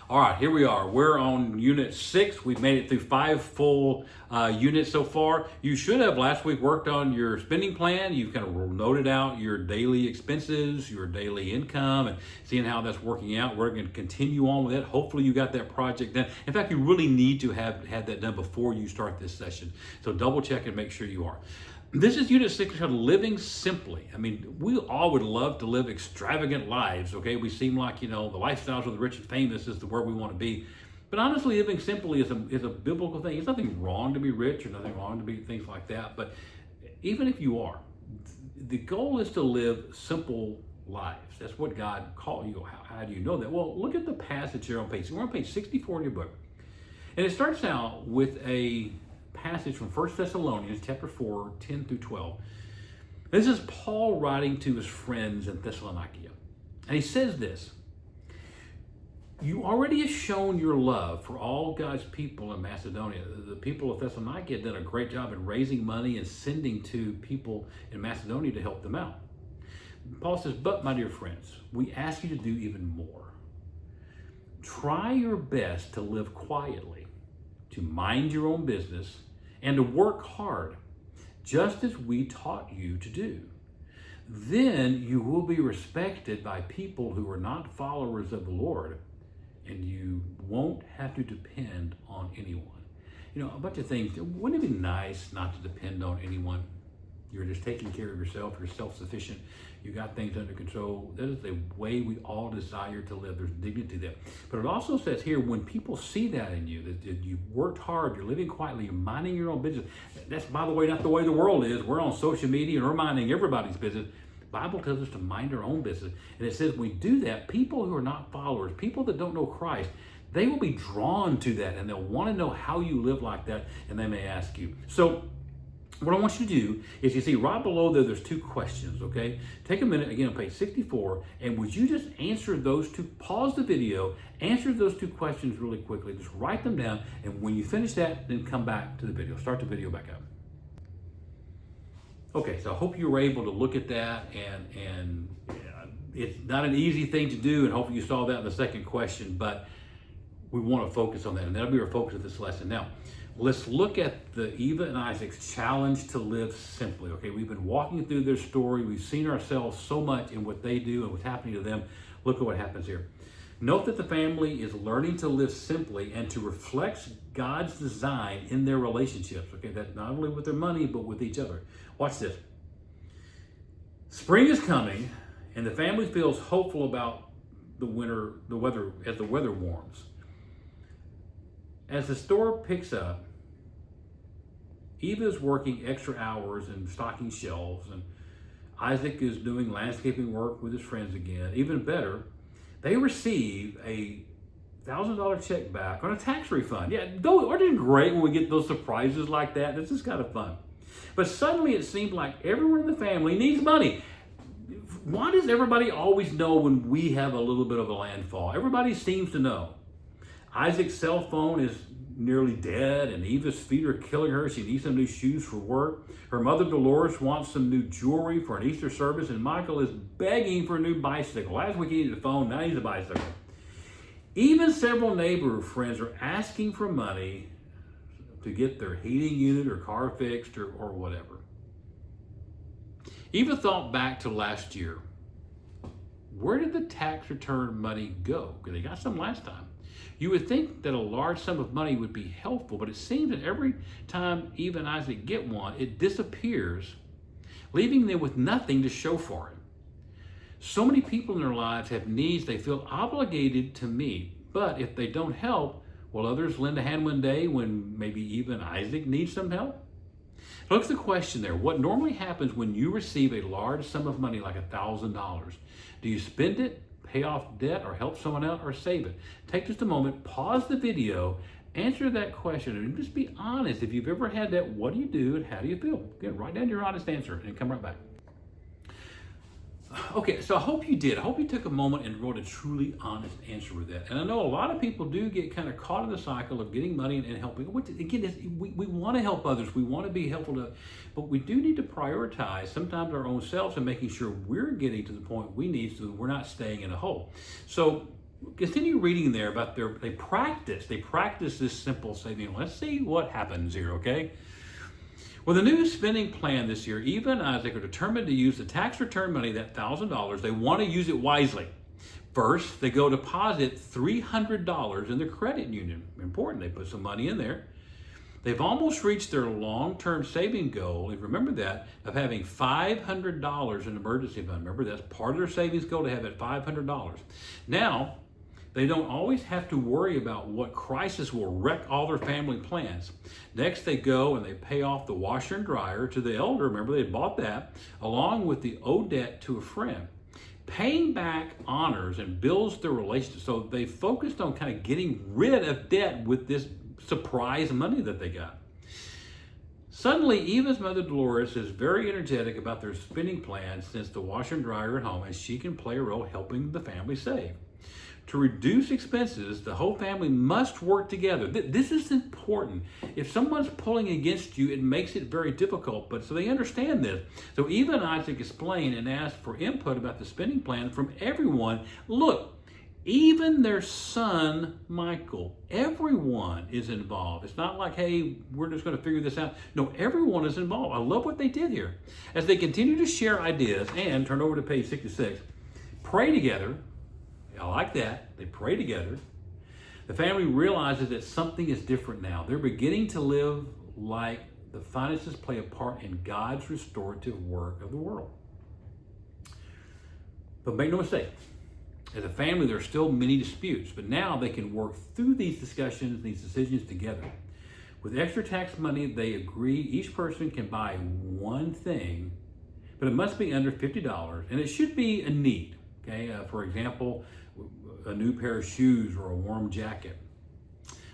All right, here we are. We're on unit 6. We've made it through 5 full units so far. You should have last week worked on your spending plan. You've kind of noted out your daily expenses, your daily income, and seeing how that's working out. We're going to continue on with it. Hopefully you got that project done. In fact, you really need to have had that done before you start this session. So double check and make sure you are. This is unit 6 called Living Simply. I mean, we all would love to live extravagant lives, okay? We seem like, the lifestyles of the rich and famous is where we want to be. But honestly, living simply is a biblical thing. There's nothing wrong to be rich or nothing wrong to be things like that. But even if you are, the goal is to live simple lives. That's what God called you. How do you know that? Well, look at the passage here on page. We're on page 64 in your book. And it starts out with a passage from 1 Thessalonians chapter 4, 10 through 12. This is Paul writing to his friends in Thessalonica. And he says this: you already have shown your love for all God's people in Macedonia. The people of Thessalonica had done a great job in raising money and sending to people in Macedonia to help them out. Paul says, but my dear friends, we ask you to do even more. Try your best to live quietly, to mind your own business, and to work hard, just as we taught you to do. Then you will be respected by people who are not followers of the Lord, and you won't have to depend on anyone. A bunch of things. Wouldn't it be nice not to depend on anyone? You're just taking care of yourself. You're self-sufficient. You got things under control. That is the way we all desire to live. There's dignity there. But it also says here, when people see that in you, that you've worked hard, you're living quietly, you're minding your own business. That's, by the way, not the way the world is. We're on social media and we're minding everybody's business. The Bible tells us to mind our own business. And it says when we do that, people who are not followers, people that don't know Christ, they will be drawn to that and they'll want to know how you live like that, and they may ask you. So what I want you to do is, you see right below there's 2 questions, okay? Take a minute, again, on page 64, and would you just answer those 2, pause the video, answer those 2 questions really quickly, just write them down, and when you finish that, then come back to the video. Start the video back up. Okay, so I hope you were able to look at that, and it's not an easy thing to do, and hopefully you saw that in the second question, but we want to focus on that, and that'll be our focus of this lesson. Now, let's look at the Eva and Isaac's challenge to live simply. Okay, we've been walking through their story. We've seen ourselves so much in what they do and what's happening to them. Look at what happens here. Note that the family is learning to live simply and to reflect God's design in their relationships. Okay, that's not only with their money, but with each other. Watch this. Spring is coming, and the family feels hopeful about the weather as the weather warms. As the store picks up, Eva is working extra hours and stocking shelves, and Isaac is doing landscaping work with his friends again. Even better, they receive a $1,000 check back on a tax refund. Yeah, aren't it great when we get those surprises like that? This is kind of fun. But suddenly it seems like everyone in the family needs money. Why does everybody always know when we have a little bit of a landfall? Everybody seems to know. Isaac's cell phone is nearly dead, and Eva's feet are killing her. She needs some new shoes for work. Her mother, Dolores, wants some new jewelry for an Easter service, and Michael is begging for a new bicycle. Last week he needed a phone, now he needs a bicycle. Even several neighbor friends are asking for money to get their heating unit or car fixed or whatever. Eva thought back to last year. Where did the tax return money go? Because they got some last time. You would think that a large sum of money would be helpful, but it seems that every time Eva and Isaac get one, it disappears, leaving them with nothing to show for it. So many people in their lives have needs they feel obligated to meet, but if they don't help, will others lend a hand one day when maybe Eva and Isaac need some help? Look at the question there. What normally happens when you receive a large sum of money like $1,000? Do you spend it, pay off debt, or help someone out, or save it? Take just a moment, pause the video, answer that question, and just be honest. If you've ever had that, what do you do and how do you feel? Again, write down your honest answer and come right back. Okay, so I hope you did. I hope you took a moment and wrote a truly honest answer with that. And I know a lot of people do get kind of caught in the cycle of getting money and helping. Which, again, we want to help others. We want to be helpful to, but we do need to prioritize sometimes our own selves and making sure we're getting to the point we need so that we're not staying in a hole. So Continue reading there about they practice this simple saving. Let's see what happens here, okay? With a new spending plan this year, Eva and Isaac are determined to use the tax return money, that $1,000. They want to use it wisely. First, they go deposit $300 in their credit union. Important, they put some money in there. They've almost reached their long-term saving goal, and remember that, of having $500 in emergency fund. Remember, that's part of their savings goal, to have that $500. Now, they don't always have to worry about what crisis will wreck all their family plans. Next, they go and they pay off the washer and dryer to the elder. Remember, they bought that, along with the owed debt to a friend. Paying back honors and builds their relationship. So they focused on kind of getting rid of debt with this surprise money that they got. Suddenly, Eva's mother Dolores is very energetic about their spending plans since the washer and dryer at home, and she can play a role helping the family save. To reduce expenses, the whole family must work together. This is important. If someone's pulling against you, it makes it very difficult, but so they understand this. So Eva and Isaac explain and ask for input about the spending plan from everyone. Look, even their son, Michael, everyone is involved. It's not like, hey, we're just going to figure this out. No, everyone is involved. I love what they did here. As they continue to share ideas, and turn over to page 66, pray together. I like that. They pray together. The family realizes that something is different now. They're beginning to live like the finances play a part in God's restorative work of the world. But make no mistake, as a family, there are still many disputes, but now they can work through these discussions, these decisions together. With extra tax money, they agree each person can buy one thing, but it must be under $50, and it should be a need. Okay, for example, a new pair of shoes or a warm jacket.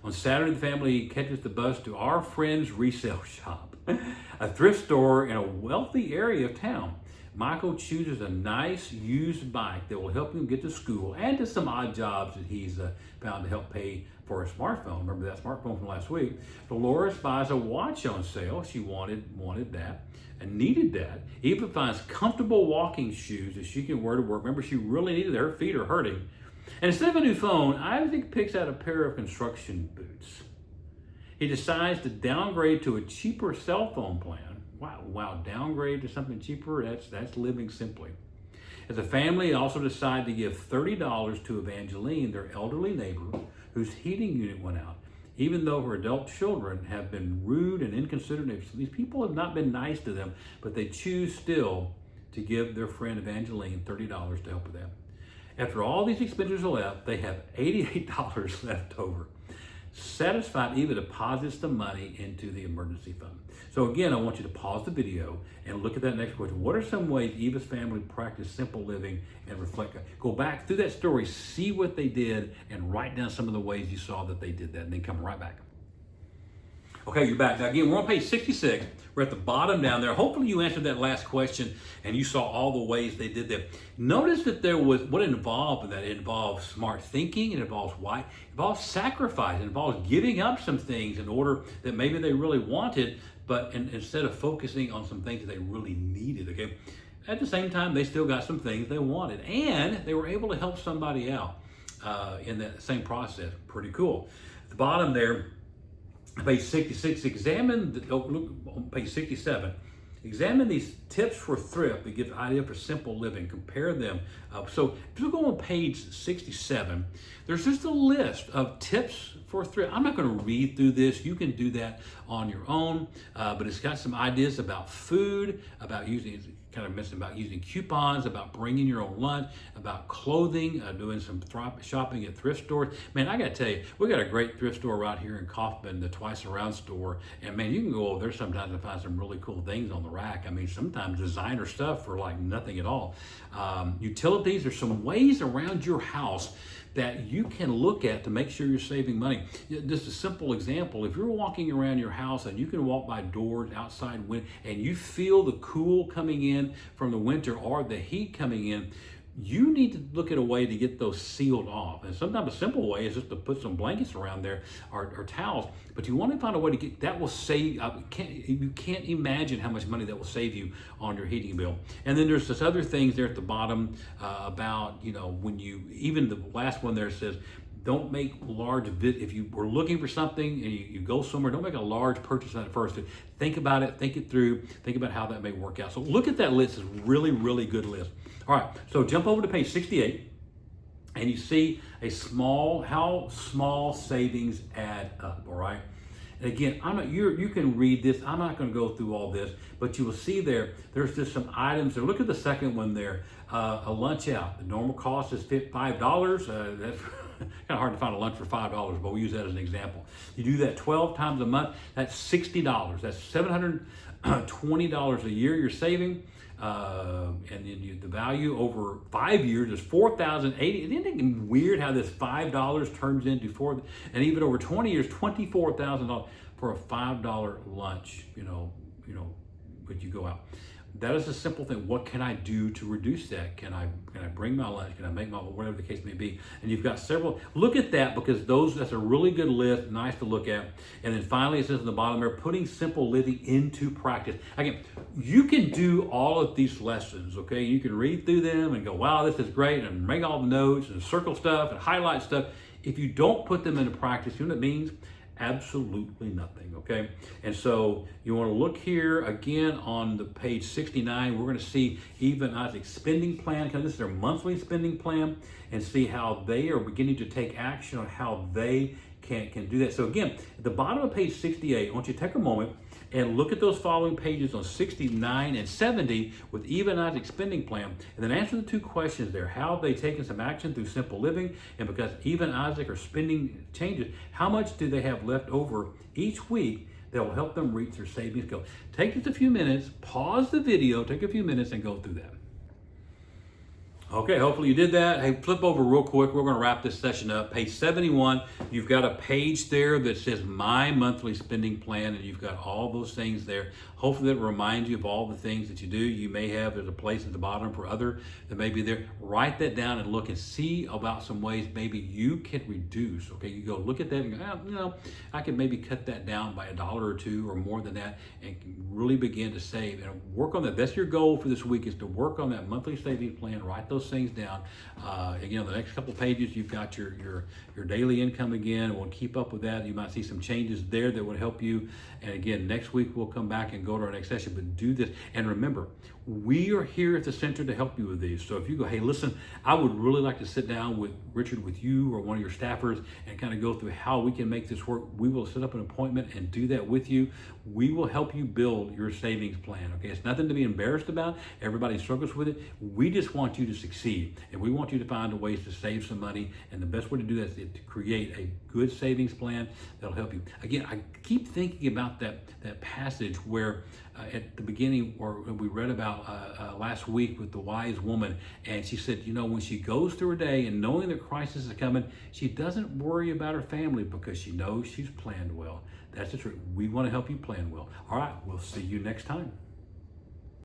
On Saturday, the family catches the bus to our friend's resale shop, a thrift store in a wealthy area of town. Michael chooses a nice used bike that will help him get to school and to some odd jobs that he's found to help pay for a smartphone. Remember that smartphone from last week? Dolores buys a watch on sale. She wanted that and needed that. Eva finds comfortable walking shoes that she can wear to work. Remember, she really needed it. Her feet are hurting. And instead of a new phone, Isaac picks out a pair of construction boots. He decides to downgrade to a cheaper cell phone plan. Wow, downgrade to something cheaper, that's living simply. As a family, they also decide to give $30 to Evangeline, their elderly neighbor, whose heating unit went out. Even though her adult children have been rude and inconsiderate, these people have not been nice to them, but they choose still to give their friend Evangeline $30 to help with that. After all these expenditures are left, they have $88 left over. Satisfied, Eva deposits the money into the emergency fund. So again, I want you to pause the video and look at that next question. What are some ways Eva's family practiced simple living and reflect? Go back through that story, see what they did, and write down some of the ways you saw that they did that, and then come right back. Okay, you're back. Now again, we're on page 66. We're at the bottom down there. Hopefully you answered that last question and you saw all the ways they did that. Notice that there was, what it involved in that, it involves smart thinking, it involves why, it involves sacrifice, it involves giving up some things in order that maybe they really wanted, but instead of focusing on some things that they really needed, okay? At the same time, they still got some things they wanted, and they were able to help somebody out in that same process. Pretty cool. At the bottom there, page 66, look on page 67. Examine these tips for thrift that give an idea for simple living. Compare them. So if you go on page 67, there's just a list of tips for thrift. I'm not going to read through this. You can do that on your own. But it's got some ideas about food, about using coupons, about bringing your own lunch, about clothing, doing some shopping at thrift stores. Man, I got to tell you, we got a great thrift store right here in Kaufman, the Twice Around store. And man, you can go over there sometimes and find some really cool things on the rack. I mean, sometimes designer stuff for like nothing at all. Utilities, there's some ways around your house that you can look at to make sure you're saving money. Just a simple example, if you're walking around your house and you can walk by doors, outside window, and you feel the cool coming in from the winter or the heat coming in, you need to look at a way to get those sealed off. And sometimes a simple way is just to put some blankets around there or towels. But you want to find a way to get that will save. You can't imagine how much money that will save you on your heating bill. And then there's this other things there at the bottom about, when you, even the last one there says, don't make large, if you were looking for something and you go somewhere, don't make a large purchase on it first. Think about it, think it through, think about how that may work out. So look at that list. It's a really, really good list. All right, so jump over to page 68 and you see how small savings add up, all right? And again, you can read this. I'm not going to go through all this, but you will see there's just some items there. Look at the second one there, a lunch out. The normal cost is $5. That's kind of hard to find a lunch for $5, but we'll use that as an example. You do that 12 times a month, that's $60. That's $720 a year you're saving. And then the value over 5 years is $4,080. Isn't it weird how this $5 turns into and even over 20 years, $24,000 for a $5 lunch, would you go out? That is a simple thing. What can I do to reduce that? Can I bring my lunch? Can I make my, whatever the case may be? And you've got several. Look at that, because that's a really good list, nice to look at. And then finally, it says in the bottom there, putting simple living into practice. Again, you can do all of these lessons, okay? You can read through them and go, wow, this is great, and make all the notes and circle stuff and highlight stuff. If you don't put them into practice, you know what it means? Absolutely nothing, okay? And so you want to look here again on the page 69. We're going to see even Isaac's spending plan, because this is their monthly spending plan, and see how they are beginning to take action on how they can do that. So again, at the bottom of page 68, I want you to take a moment and look at those following pages on 69 and 70 with Eva and Isaac's spending plan, and then answer the two questions there. How have they taken some action through simple living? And because Eva and Isaac are spending changes, how much do they have left over each week that will help them reach their savings goal? Take just a few minutes, pause the video, take a few minutes and go through that. Okay, hopefully you did that. Hey, flip over real quick. We're going to wrap this session up. Page 71, you've got a page there that says My Monthly Spending Plan, and you've got all those things there. Hopefully that reminds you of all the things that you do. You may have, there's a place at the bottom for other that may be there. Write that down and look and see about some ways maybe you can reduce. Okay, you go look at that and go, I can maybe cut that down by $1 or $2 or more than that, and really begin to save and work on that. That's your goal for this week, is to work on that monthly saving plan. Write those things down. Again, on the next couple of pages, you've got your daily income again. We'll keep up with that. You might see some changes there that would help you. And again, next week we'll come back and go to our next session, but do this. And remember, we are here at the center to help you with these. So if you go, hey, listen, I would really like to sit down with Richard, with you or one of your staffers, and kind of go through how we can make this work, we will set up an appointment and do that with you. We will help you build your savings plan. Okay, it's nothing to be embarrassed about. Everybody struggles with it. We just want you to succeed, and we want you to find ways to save some money. And the best way to do that is to create a good savings plan that'll help you. Again, I keep thinking about that passage where at the beginning, or we read about last week with the wise woman, and she said, when she goes through her day and knowing that crisis is coming, she doesn't worry about her family because she knows she's planned well. That's the truth. We want to help you plan well. All right, we'll see you next time.